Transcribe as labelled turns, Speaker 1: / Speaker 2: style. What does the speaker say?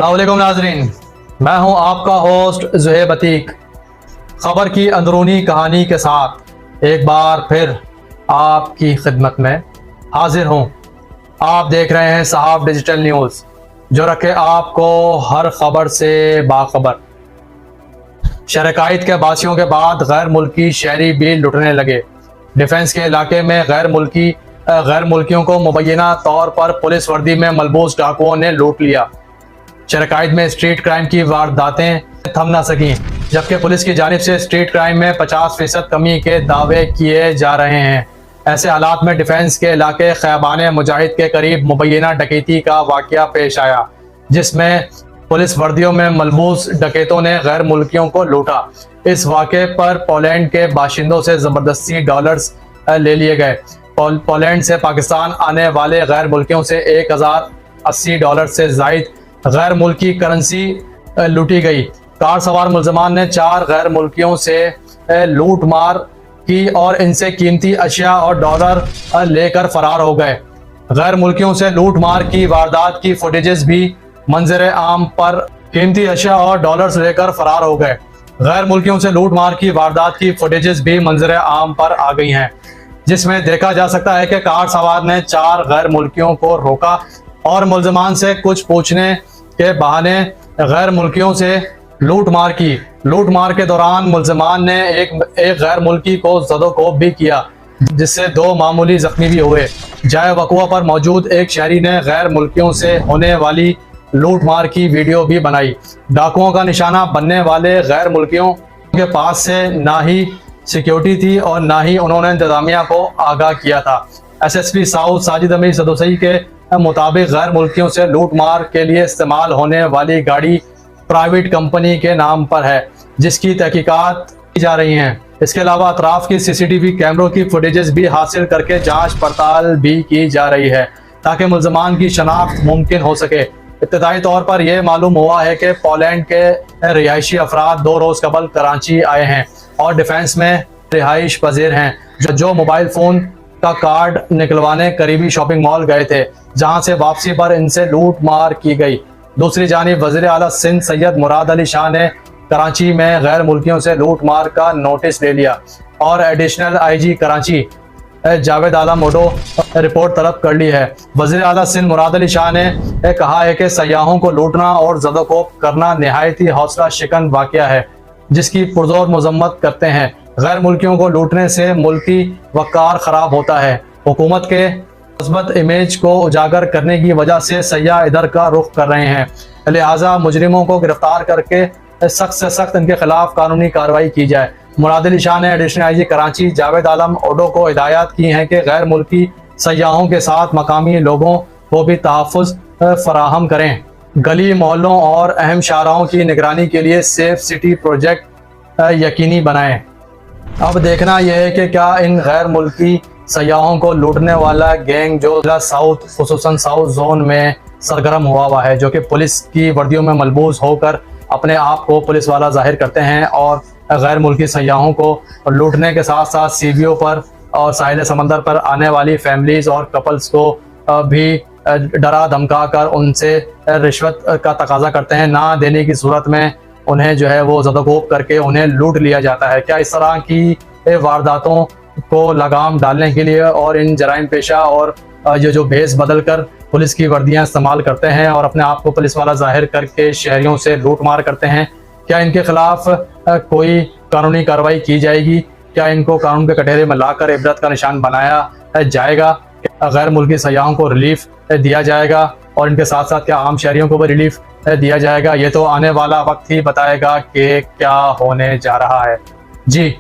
Speaker 1: अस्सलामुअलैकुम नाज़रीन, मैं हूं आपका होस्ट ज़ुहैब अतीक। खबर की अंदरूनी कहानी के साथ एक बार फिर आपकी खिदमत में हाजिर हूं। आप देख रहे हैं साहब डिजिटल न्यूज़, जो रखे आपको हर खबर से बाखबर। शरकाइत के बासियों के बाद गैर मुल्की शहरी भी लुटने लगे। डिफेंस के इलाके में गैर मुल्कियों को मुबैना तौर पर पुलिस वर्दी में मलबूस डाकुओं ने लूट लिया। शरकाइत में स्ट्रीट क्राइम की वारदातें थम न सकी, जबकि पुलिस की जानिब से स्ट्रीट क्राइम में 50% कमी के दावे किए जा रहे हैं। ऐसे हालात में डिफेंस के इलाके खैबान मुजाहिद के करीब मुबैना डकैती का वाकया पेश आया, जिसमें पुलिस वर्दियों में मलबूस डकैतों ने गैर मुल्कियों को लूटा। इस वाक़े पर पोलैंड के बाशिंदों से ज़बरदस्ती डॉलर्स ले लिए गए। पोलैंड से पाकिस्तान आने वाले गैर मुल्कियों से $1080 से जायद गैर मुल्की करेंसी लूटी गई। कार सवार मुलजमान ने 4 गैर मुल्कियों से लूट मार की और इनसे कीमती अशिया और डॉलर लेकर फरार हो गए। गैर मुल्कियों से लूट मार की वारदात की फुटेजेस भी मंजर आम पर कीमती अशिया और डॉलर्स लेकर फरार हो गए। गैर मुल्कियों से लूट मार की वारदात की फुटेजेस भी मंजर आम पर आ गई हैं, जिसमें देखा जा सकता है कि कार सवार ने 4 गैर मुल्कियों को रोका और मुलजमान से कुछ पूछने के बहाने गैर मुल्कियों से लूट मार की। लूट मार के दौरान मुलजमान ने एक गैर मुल्की को ज़दोकोब भी किया, जिससे 2 मामूली जख्मी भी हुए। जाए वक़ुआ पर मौजूद एक शहरी ने गैर मुल्कियों से होने वाली लूट मार की वीडियो भी बनाई। डाकुओं का निशाना बनने वाले गैर मुल्कियों के पास से ना ही सिक्योरिटी थी और ना ही उन्होंने इंतजामिया को आगाह किया था। SSP साउथ साजिद अमीर सदोसई के मुताबिक गैर मुल्कियों से लूट मार के लिए इस्तेमाल होने वाली गाड़ी प्राइवेट कंपनी के नाम पर है, जिसकी तहकीकात की जा रही हैं। इसके अलावा अतराफ की CCTV कैमरों की फुटेजेस भी हासिल करके जांच पड़ताल भी की जा रही है, ताकि मुलजमान की शनाख्त मुमकिन हो सके। इब्तदाई तौर पर यह मालूम हुआ है कि पोलैंड के रिहायशी अफराद 2 रोज़ कबल कराची आए हैं और डिफेंस में रिहाइश पजीर हैं, जो मोबाइल फ़ोन का कार्ड निकलवाने करीबी शॉपिंग मॉल गए थे, जहां से वापसी पर इनसे लूट मार की गई। दूसरी जानिब वज़ीर आला सिंध सैयद मुराद अली शाह ने कराची में गैर मुल्कियों से लूट मार का नोटिस ले लिया और additional IG Karachi Javed Alam ओडो report तलब कर ली है। वज़ीर आला सिंध मुराद अली शाह ने कहा है कि सयाहों को लूटना और ज़दोकोब करना नहायत ही हौसला शिकन वाक़या है, जिसकी पुरजोर मजम्मत करते हैं। गैर मुल्कियों को लूटने से मुल्की वक़ार ख़राब होता है। हुकूमत के मुस्बत इमेज को उजागर करने की वजह से सयाह इधर का रुख कर रहे हैं, लिहाजा मुजरिमों को गिरफ्तार करके सख्त से सख्त इनके खिलाफ कानूनी कार्रवाई की जाए। मुराद अली शाह ने एडिशनल IG कराची जावेद आलम ओडो को हिदायत की हैं कि गैर मुल्की सयाहों के साथ मकामी लोगों को भी तहफ़्फ़ुज़ फराहम करें। गली मोहल्लों और अहम शाहराहों की निगरानी के लिए सेफ सिटी प्रोजेक्ट यकीनी बनाएं। अब देखना यह है कि क्या इन गैर मुल्की सयाहों को लूटने वाला गैंग जो साउथ खुसूसन साउथ जोन में सरगर्म हुआ है, जो कि पुलिस की वर्दियों में मलबूस होकर अपने आप को पुलिस वाला जाहिर करते हैं और गैर मुल्की सयाहों को लूटने के साथ साथ CBO पर और साहिल समंदर पर आने वाली फैमिलीज़ और कपल्स को भी डरा धमका कर उनसे रिश्वत का तकाजा करते हैं। ना देने की सूरत में उन्हें जो है वो ज़दोकोब करके उन्हें लूट लिया जाता है। क्या इस तरह की वारदातों को लगाम डालने के लिए और इन जराइम पेशा और जो भेस बदल कर पुलिस की वर्दियां इस्तेमाल करते हैं और अपने आप को पुलिस वाला जाहिर करके शहरियों से लूट मार करते हैं, क्या इनके खिलाफ कोई कानूनी कार्रवाई की जाएगी? क्या इनको कानून के कटहरे में लाकर इबरत का निशान बनाया जाएगा? गैर मुल्की सयाहों को रिलीफ दिया जाएगा और इनके साथ साथ क्या आम शहरियों को भी रिलीफ दिया जाएगा? ये तो आने वाला वक्त ही बताएगा कि क्या होने जा रहा है। जी।